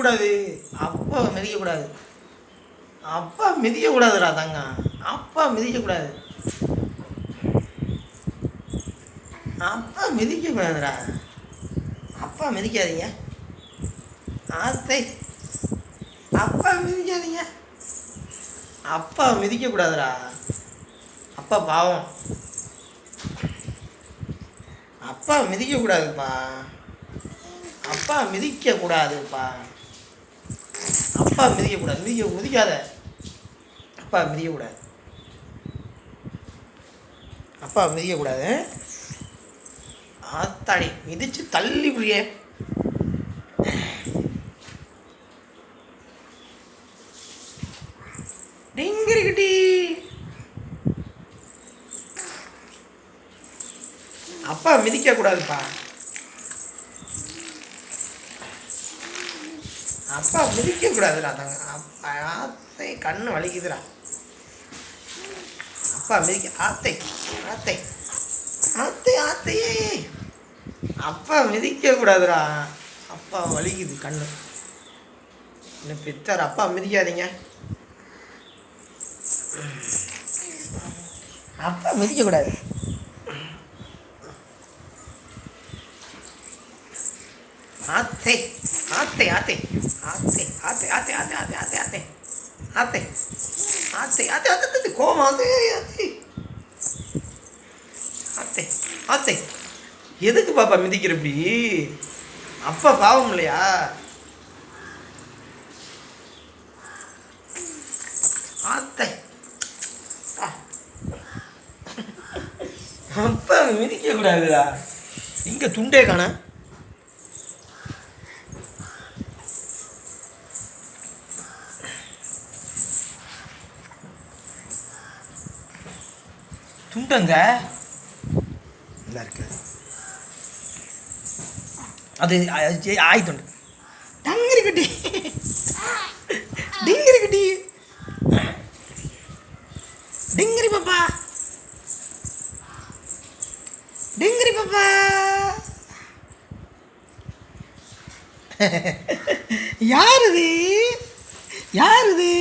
மிதிக்கக்கூடாது. அப்பா மிதிக்கக்கூடாது. அப்பா மிதிக்கக்கூடாதுடா தங்க. அப்பா மிதிக்கக்கூடாது. அப்பா மிதிக்கக்கூடாதுடா. அப்பா மிதிக்காதீங்க. ஆத்தை அப்பா மிதிக்காதீங்க. அப்பா மிதிக்கக்கூடாதுடா. அப்பா பாவம். அப்பா மிதிக்கக்கூடாதுப்பா. அப்பா மிதிக்கக்கூடாதுப்பா. அப்பா மிதிக்கக்கூடாது. மிதிக்காத. அப்பா மிதிக்கக்கூடாது. அப்பா மிதிக்கக்கூடாது. ஆத்தாடி மிதிச்சு தள்ளி புரியே. டிங்கிரிக்கிட்டி. அப்பா மிதிக்கக்கூடாதுப்பா. அப்பா மிதிக்கக்கூடாதுடா தங்க. அப்பா ஆத்தை கண்ணு வலிக்குதுடா. அப்பா மிதிக்க ஆத்தை ஆத்தை ஆத்தை ஆத்தையே. அப்பா மிதிக்கக்கூடாதுடா. அப்பா வலிக்குது கண்ணு. இன்னும் பித்தார். அப்பா மிதிக்காதீங்க. அப்பா மிதிக்கக்கூடாது. ஆத்தை ஆத்தை ஆத்தை ஆத்தை ஆத்தை ஆத்தை ஆத்தை ஆத்தை ஆத்தை ஆத்தை ஆத்தை ஆத்தை ஆத்தை ஆத்தை கோவம். ஆத்தை ஆத்தை ஆத்தை ஆத்தை எதுக்கு பாப்பா மிதிக்கிற இப்படி? அப்பா பாவம் இல்லையா? ஆத்தை அப்பா மிதிக்க கூடாதுடா. இங்க துண்டே காண. துண்டங்க நல்லா இருக்கு. அது ஆயுதுண்டு. டங்கிரி கட்டி டிங்கிரி கட்டி டிங்கிரி பாப்பா டிங்கிரி பாப்பா. யாருது யாருது?